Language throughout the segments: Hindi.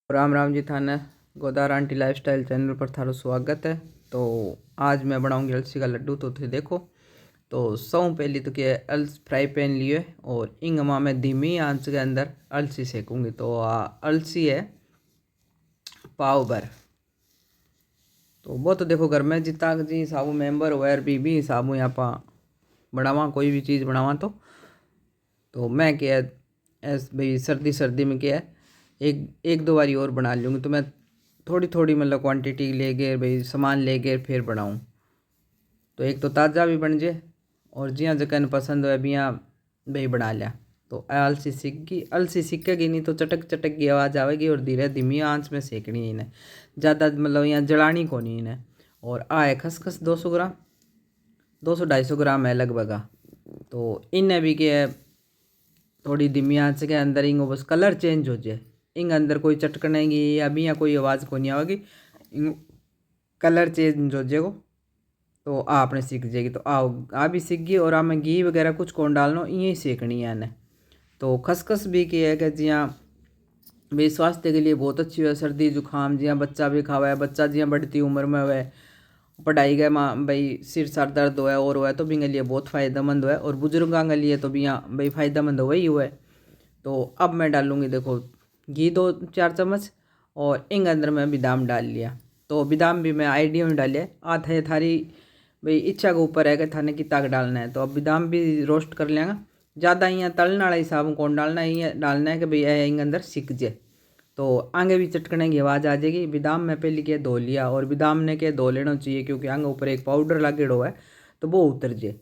राम राम जी थाने गोदार आंटी लाइफस्टाइल चैनल पर थारो स्वागत है। तो आज मैं बनाऊंगी अलसी का लड्डू। तो थे देखो, तो सौ पहली तो क्या अलस फ्राई पैन लिए और इंग माँ मैं धीमी आंच के अंदर अलसी सेकूंगी। तो अलसी है पाव भर। तो वो तो देखो घर में जितना जी साबू मेंबर हुआ भी हिसाबू यहाँ पा बनावा कोई भी चीज़ बनावा। तो मैं क्या ऐस भाई सर्दी सर्दी में क्या है एक एक दो बारी और बना लूँगी। तो मैं थोड़ी थोड़ी मतलब क्वांटिटी ले गए भाई सामान ले गए फिर बनाऊँ। तो एक तो ताज़ा भी बन जाए और जिया जकन पसंद हो भी यहाँ भाई बना लिया। तो अलसी सीखेगी नहीं तो चटक चटक की आवाज़ आएगी और धीरे धीमी आंच में सेकनी इन्हें, ज़्यादा मतलब यहाँ जलानी को नहीं इन्हें। और आए खसखस 200 ग्राम 200-250 ग्राम है लगभग। तो इन्हें भी क्या है थोड़ी धीमी आंच के अंदर इंग बस कलर चेंज हो जाए। इंग अंदर कोई चटकनेगी या भी या कोई आवाज़ को नहीं आएगी, कलर चेंज हो जाएगा। तो आपने सीख जाएगी। तो आओ आ भी सीख गई। और आ में घी वगैरह कुछ कौन डालना यही सीखनी है इन्हें। तो खसखस भी की है कि जियाँ भाई स्वास्थ्य के लिए बहुत अच्छी है। सर्दी जुकाम जियाँ बच्चा भी खावा है, बच्चा जियाँ बढ़ती उम्र में हुआ है, पढ़ाई गए माँ भाई सिर सर दर्द हुआ है और हुआ है तो भी लिए बहुत फ़ायदेमंद हुआ है। और बुजुर्गों के लिए तो भी यहाँ भाई फ़ायदेमंद हुआ ही हुआ है। तो अब मैं डालूँगी देखो घी 2-4 चम्मच और इंग अंदर मैं बादाम डाल लिया। तो बादाम भी मैं आइडिया में डालिए आधा है थारी भाई इच्छा के ऊपर है कि थाने कितना डालना है। तो अब बादाम भी रोस्ट कर लेंगे। ज़्यादा यहाँ तलने वाला हिसाब कौन डालना है, ये डालना है कि भाई इंग अंदर सिक जाए। तो आगे भी चटकने की आवाज़ आ जाएगी। बादाम में पहले क्या धो लिया और बादाम ने क्या धो लेना चाहिए क्योंकि आगे ऊपर एक पाउडर लागेड़ो है तो वो उतर जाए।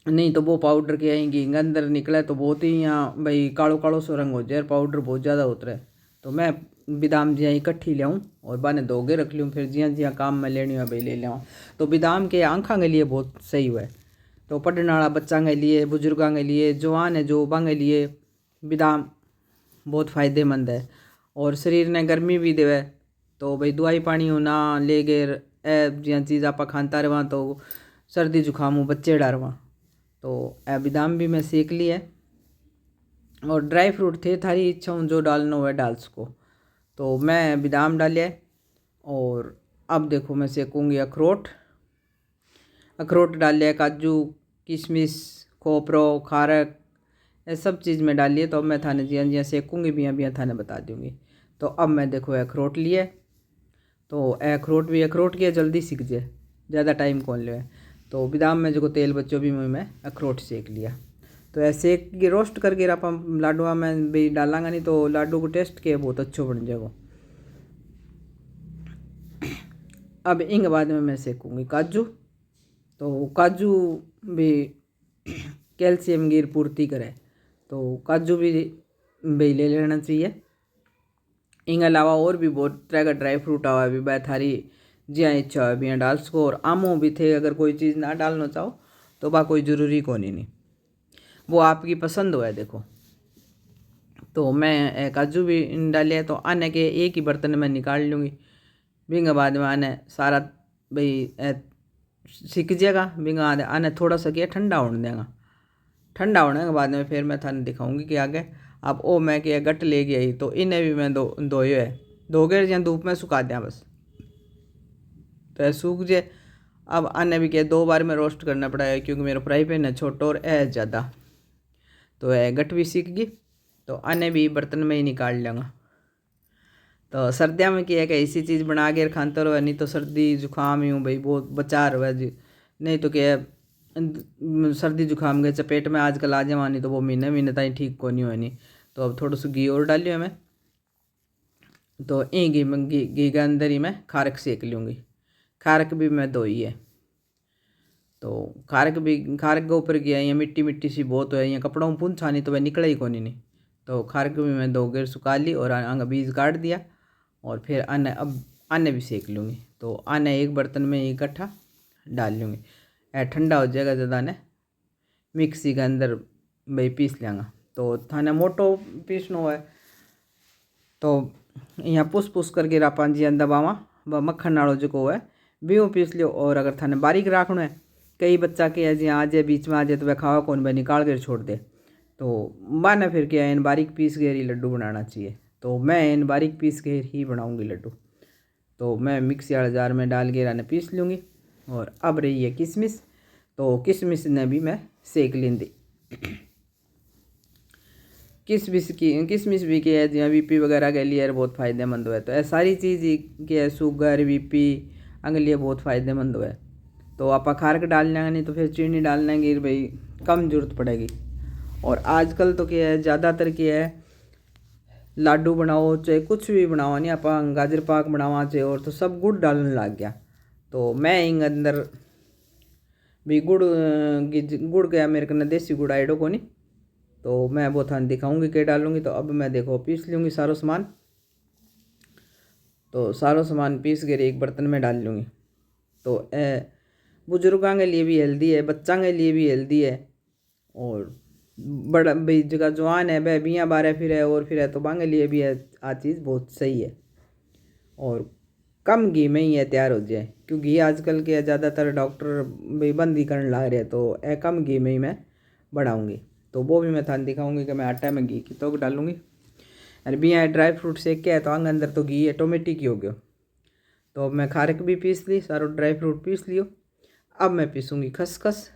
नहीं तो वो पाउडर के आएंगी अंदर निकले तो बहुत ही यहाँ भाई कालो कालो सो रंग हो जाए, पाउडर बहुत ज़्यादा उतरे। तो मैं बादाम जिया इकट्ठी लियाऊँ और बाने धोगे रख लूँ, फिर जिया जिया काम में लेनी है भाई ले लियाऊँ। तो बादाम के आँखों के लिए बहुत सही हुआ है। तो पढ़ने वाला बच्चा के लिए, बुजुर्गों के लिए, जवान है जो बांगे लिए बादाम बहुत फ़ायदेमंद है। और शरीर ने गर्मी भी देवे। तो भाई दवाई पानी होना ले गए जिया चीज़ आप खानता रहा तो सर्दी जुकाम बच्चे डरवा। तो बादाम भी मैं सेक ली है। और ड्राई फ्रूट थे थारी इच्छा हूँ जो डालना हो डाल सको। तो मैं बादाम डाले और अब देखो मैं सेकूँगी अखरोट। अखरोट डाल लिया, काजू किशमिश खोपरो खारक ये सब चीज़ में डालिए। तो अब मैं थाने जिया जिया सेकूँगी भी थाने बता दूँगी। तो अब मैं देखो अखरोट लिए। तो अखरोट भी अखरोट के जल्दी सीख जाए, ज़्यादा टाइम कौन ले। तो बादाम में जो तेल बच्चों भी मैं अखरोट सेक लिया। तो ऐसे कि रोस्ट करके आप लाडुआ में भी डालांगा नहीं तो लाडू को टेस्ट के बहुत अच्छो बन जाएगा। अब इंग बाद में मैं सेकूँगी काजू। तो काजू भी कैल्शियम की पूर्ति करे तो काजू भी भाई ले लेना चाहिए। इन अलावा और भी बहुत तरह का ड्राई फ्रूट आवा भी बाय थारी जिया इच्छा है भी डाल सको। और आमों भी थे, अगर कोई चीज़ ना डालना चाहो तो बा कोई ज़रूरी को नहीं, वो आपकी पसंद हो है देखो। तो मैं काजू भी डाले तो आने के एक ही बर्तन में निकाल लूँगी। बिंगा बाद में आने सारा भाई सीख जाएगा। बिंगा आने थोड़ा सा क्या ठंडा होने देगा। ठंडा होने के बाद में फिर मैं थाने दिखाऊंगी कि आगे अब ओ मैं क्या गट ले गई। तो इन्हें भी मैं धोए है धोगे या धूप में सुखा दिया बस। तो सूख जाए। अब आने भी क्या 2 बार में रोस्ट करना पड़ा है क्योंकि मेरा फ्राई पैन है छोटा और ज़्यादा। तो गट भी सीख गई। तो आने भी बर्तन में ही निकाल लूँगा। तो सर्दियों में क्या है कि ऐसी चीज़ बना के खाते रहो, नहीं तो सर्दी जुकाम ही हूँ भाई बहुत बचा रहा है जी। नहीं तो क्या सर्दी जुकाम के चपेट में आजकल आ जावा, नहीं तो वो महीने महीने ताई ठीक को नहीं होनी। तो अब थोड़ा सा घी और डालियो मैं। तो घी घी के अंदर ही मैं खारक सेक लूँगी। खारक भी मैं धोई है। तो खारक के ऊपर गया ये मिट्टी मिट्टी सी बहुत है, यहाँ कपड़ों में पूंछ छानी तो वह निकला ही कोनी नहीं। तो खारक भी मैं 2 गेर सुखा ली और आगे बीज काट दिया। और फिर अन्य भी सेक लूँगी। तो अन्य एक बर्तन में इकट्ठा डाल लूँगी। ठंडा हो जाएगा ज़्यादा ने मिक्सी के अंदर भाई पीस लेंगा। तो थाने मोटो पीसनो है तो यहाँ पुस करके रापान जी दबावा व मक्खन नालो जो है भी पीस लियो। और अगर थाने बारीक राखना है, कई बच्चा के है जी आ जाए बीच में आ जाए तो वह खावा कौन वह निकाल कर छोड़ दे। तो माने फिर क्या इन बारीक पीस गए लड्डू बनाना चाहिए। तो मैं इन बारीक पीस के ही बनाऊंगी लड्डू। तो मैं मिक्सी वाले जार में डाल के राने पीस लूँगी। और अब रही है किशमिश, तो किशमिश ने भी मैं सेक लेंदी। किशमिश भी के है जियाँ बीपी वगैरह के लिए बहुत फ़ायदेमंद है। तो ये सारी चीज़ के है, शुगर बीपी अंग लिए बहुत फ़ायदेमंद है। तो आप खारक डाल लेंगे नहीं तो फिर चीनी डाल लेंगे भाई, कम जरूरत पड़ेगी। और आजकल तो क्या है, ज़्यादातर क्या है, लाडू बनाओ चाहे कुछ भी बनाओ नहीं, आप गाजर पाक बनावा चाहे और तो सब गुड़ डालने लग गया। तो मैं इंग अंदर भी गुड़ गया मेरे को देसी गुड़ आइडो को नहीं, तो मैं वो थान दिखाऊंगी क्या डालूंगी। तो अब मैं देखो पीस लूँगी सारो सामान। तो सारो सामान पीस कर एक बर्तन में डाल लूँगी। तो बुजुर्गों के लिए भी हेल्दी है, बच्चा के लिए भी हेल्दी है। और बड़ा भाई जगह जवान है वह बियाँ बारह फिर है और फिर है तो बांगे लिए भी है, आ चीज़ बहुत सही है। और कम घी में ही है तैयार हो जाए, क्योंकि घी आजकल के ज़्यादातर डॉक्टर भाई बंद ही करने लग रहे हैं। तो कम घी में ही मैं बनाऊँगी। तो वो भी मैं थान दिखाऊंगी कि मैं आटा में घी की तो डालूँगी। और बिया ड्राई फ्रूट से क्या है तो अंदर तो घी ऑटोमेटिक ही हो गया। तो अब मैं खारक भी पीस ली, सारो ड्राई फ्रूट पीस लियो। अब मैं पीसूँगी खसखस।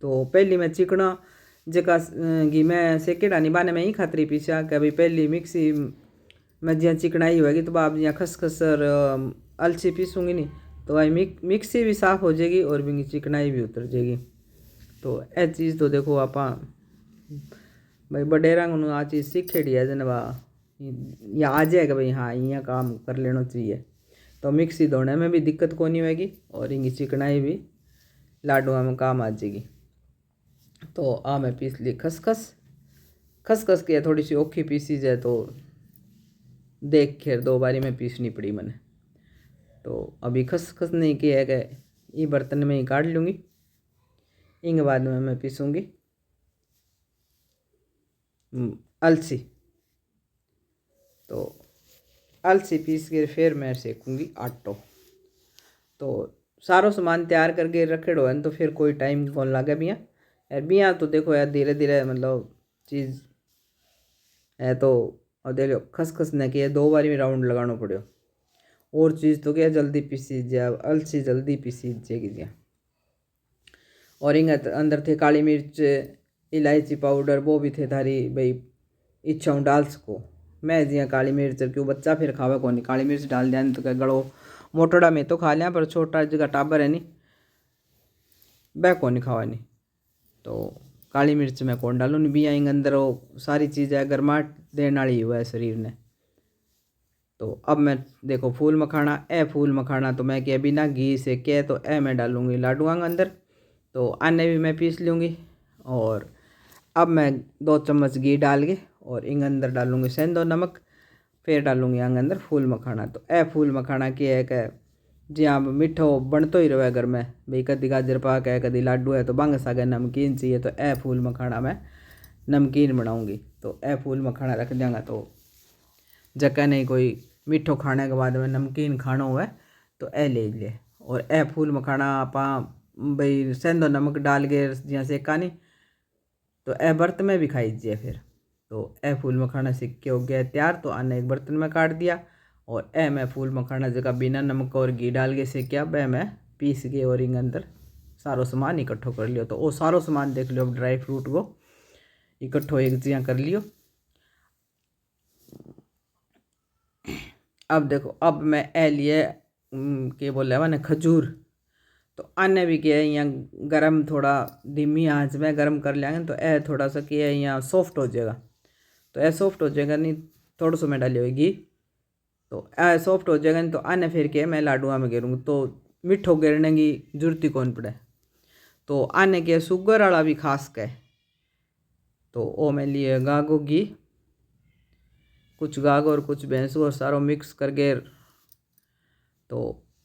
तो पहली मैं चिकना जका घी में सेकेड़ा निभाने में ही खातरी पीसा कि भाई पहली मिक्सी में जिया चिकनाई होगी तो आप जिया खसखस और अलसी पीसूँगी नहीं तो भाई मिक्सी भी साफ़ हो जाएगी और भी चिकनाई भी उतर जाएगी। तो ए चीज़ तो देखो आप भाई बडेरा को आ चीज़ सीखेड़ी है जन या आ जाएगा भाई, हाँ यहाँ काम कर लेना चाहिए। तो मिक्सी धोने में भी दिक्कत को नहीं होगी और इनकी चिकनाई भी लाडुआ में काम आ जाएगी। तो मैं पीस ली खसखस की थोड़ी सी औखी पीसी जाए तो देख कर 2 बारी में पीसनी पड़ी मैंने। तो अभी खसखस नहीं किया है कि ये बर्तन में ही काट लूँगी। इंग बाद में मैं पीसूँगी अलसी। तो अलसी पीस के फिर मैं सेकूँगी आटो। तो सारो सामान तैयार करके रखेड़ो है तो फिर कोई टाइम कौन लागे बिया। यार बिया तो देखो यार धीरे धीरे मतलब चीज़ है। तो और देख लो खसखस ने किया 2 बारी में राउंड लगाना पड़ो। और चीज़ तो क्या जल्दी पीसी जाए, अलसी जल्दी पीसी जाएगी जिया। और इंग अंदर थे काली मिर्च इलायची पाउडर वो भी थे थारी भाई इच्छा डाल सको। मैं जिया काली मिर्च क्यों बच्चा फिर खावे कौन नहीं, काली मिर्च डाल दिया तो क्या गड़ो मोटोड़ा में तो खा लिया पर छोटा जगह टाबर है नहीं वह कौन नहीं खावा नहीं। तो काली मिर्च मैं कौन डालूँ नहीं, बिया इंग अंदर वो सारी चीज़ें गर्माहट देने वाली हुआ है शरीर ने। तो अब मैं देखो फूल मखाना तो मैं क्या बिना घी से क्या तो मैं डालूँगी लाडुआ के अंदर। तो आने भी मैं पीस लूँगी। और अब मैं 2 चम्मच घी डाल के और इंग अंदर डालूँगी सेंधो नमक, फिर डालूँगी अंग अंदर फूल मखाना। तो फूल मखाना क्या है कि जी हाँ मिठो बनतो ही रहे घर में भाई, कभी गाजर पाक है कभी लाडू है तो बांग सागे नमकीन चाहिए तो फूल मखाना मैं नमकीन बनाऊँगी। तो फूल मखाना रख देंगे तो जगह नहीं कोई मिठो खाने के बाद में नमकीन खाना हुआ तो ले ले। और फूल मखाना आप भाई सेंधो नमक डाल के जिया सेका नहीं तो बर्तन में भी खाई जाए फिर। तो फूल मखाना सिक के हो गया तैयार। तो आने एक बर्तन में काट दिया और मैं फूल मखाना जगह बिना नमक और घी डाल के सेकिया वह मैं पीस के और इंग अंदर सारो सामान इकट्ठो कर लियो। तो वो सारो सामान देख लो ड्राई फ्रूट को इकट्ठो एक जिया कर लियो। अब देखो अब मैं लिए के बोले मैंने खजूर। तो आने भी क्या है यहाँ गरम थोड़ा धीमी आंच में गरम कर लेंगे तो थोड़ा सा क्या है यहाँ सॉफ्ट हो जाएगा। तो सॉफ्ट हो जाएगा नहीं थोड़ा सा मैं डाली हुई घी तो सॉफ्ट हो जाएगा नहीं तो आने फिर के मैं लाडुआ में गिरूँगी तो मिठो गिरने की जरूरत ही कौन पड़े। तो आने के शुगर वाला भी खास के तो वो मैं लिए गागो घी, कुछ गागो और कुछ भैंसू और सारो मिक्स करके। तो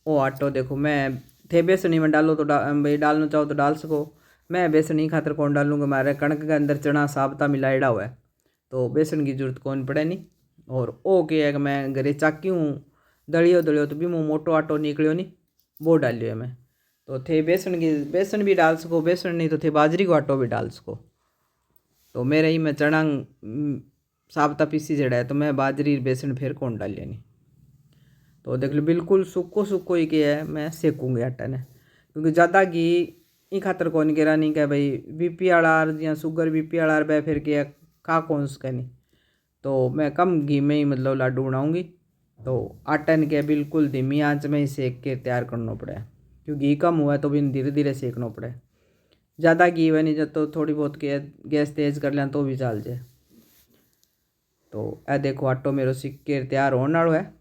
वो आटो देखो मैं थे बेसनी में डालो तो भाई डालना चाहो तो डाल सको। मैं बेसनी खातर कौन डालूँगा, हमारे कणक के अंदर चना साबता मिलाइडा हुआ है तो बेसन की जरूरत कौन पड़े नहीं। और ओ क्या है कि मैं घरे चाकी हूँ दलियो तो भी मुँह मोटो आटो निकलियो नहीं वो डालियो है मैं। तो थे बेसन भी डाल सको, बेसन नहीं तो थे बाजरी को आटो भी डाल सको। तो मेरे ही मैं चना साबता पीसी जड़ा है, तो मैं बाजरी बेसन फिर कौन डाल नहीं। तो देख लो बिल्कुल सूखो सूखो ही किया है, मैं सेकूँगी आटा ने, क्योंकि ज़्यादा घी ई खातर कौन कह नहीं क्या भाई बीपी वाला या शुगर बीपी वाला बह फिर के खा कौन सके नहीं। तो मैं कम घी में ही मतलब लाडू बनाऊँगी। तो आटा ने क्या बिल्कुल धीमी आंच में ही सेक के तैयार करना पड़े, क्योंकि घी कम हुआ है तो भी धीरे धीरे सेकना पड़े। ज़्यादा घी हुआ नहीं जब तो थोड़ी बहुत गैस तेज़ कर लें तो भी चल जाए। तो ए देखो आटो मेरे सीख के तैयार होने वाला है,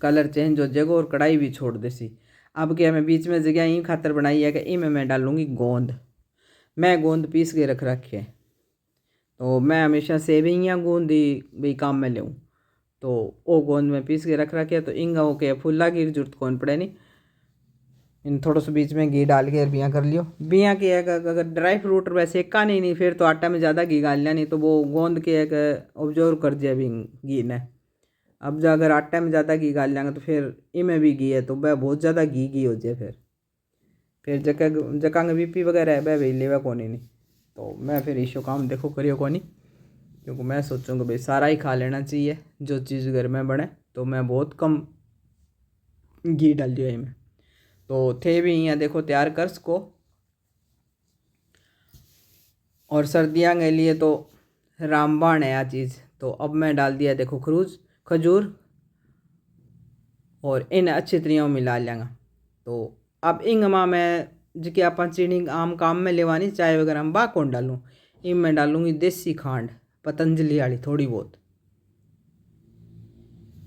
कलर चेंज हो जाएगा और कढ़ाई भी छोड़ देसी। अब क्या मैं बीच में जगह ई खातर बनाई है कि इमें मैं डालूँगी गोंद। मैं गोंद पीस के रख रखे है, तो मैं हमेशा सेविंग या गोंद ही भाई काम में लेऊँ। तो वो गोंद में पीस के रख रखे है, तो इंगा हो के फुल्ला की जरूरत कौन पड़े नहीं। इन थोड़ा सा बीच में घी डाल के बियाँ कर लियो। बियाँ की एक अगर ड्राई फ्रूट वैसे सेका नहीं फिर तो आटा में ज़्यादा घी डाल लिया नहीं तो वो गोंद के एक ऑब्जर्व कर जाए भी घी ने। अब जो अगर आटा में ज़्यादा घी डाल लेंगे तो फिर इमें भी घी है तो वह बहुत ज़्यादा घी हो जाए। फिर जका बीपी वगैरह है वह भी लेवा कौन नहीं। तो मैं फिर ईशो काम देखो करियो कौन नहीं, क्योंकि मैं सोचूँगा भाई सारा ही खा लेना चाहिए जो चीज़ घर में बने। तो मैं बहुत कम घी डाल दिया इनमें। तो थे भी यहाँ देखो तैयार कर सको। और सर्दियाँ के लिए तो रामबाण है आ चीज़। तो अब मैं डाल दिया देखो खजूर और इन अच्छी तरीके मिला लेंगे। तो अब इंग माँ मैं जिके आप चीनी आम काम में लेवानी चाय वगैरह में बा कौन डालूँ। इन मैं डालूँगी देसी खांड पतंजलि वाली थोड़ी बहुत।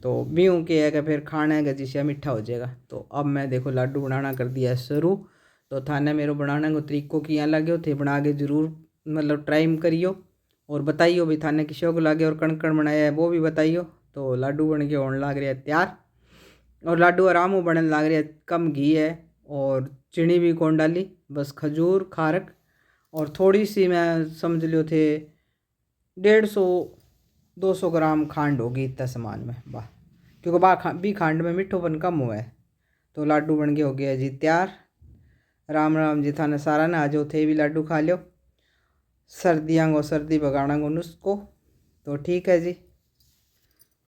तो बीहू के है कि फिर खाने का जिसे मीठा हो जाएगा। तो अब मैं देखो लाडू बनाना कर दिया शुरू। तो थाने मेरे बनाने को तरीक़ों किया लगे थे बना के ज़रूर मतलब ट्राई करियो और बताइयो भी थाने किसी को लगे और कण कण बनाया है वो भी बताइयो। तो लाडू बन के होने लग रहा है तैयार और लाडू आराम बनने लग रहा है। कम घी है और चीनी भी कौन डाली, बस खजूर खारक और थोड़ी सी मैं समझ लियो थे 150-200 ग्राम खांड होगी इतना सामान में वाह, क्योंकि भी खांड में मिठोपन कम हुआ है। तो लाडू बन के हो गया जी तैयार। राम राम जी थाने सारा ने आज थे भी लाडू खा लियो। सर्दियाँ को सर्दी भगाना को नुस्खो। तो ठीक है जी।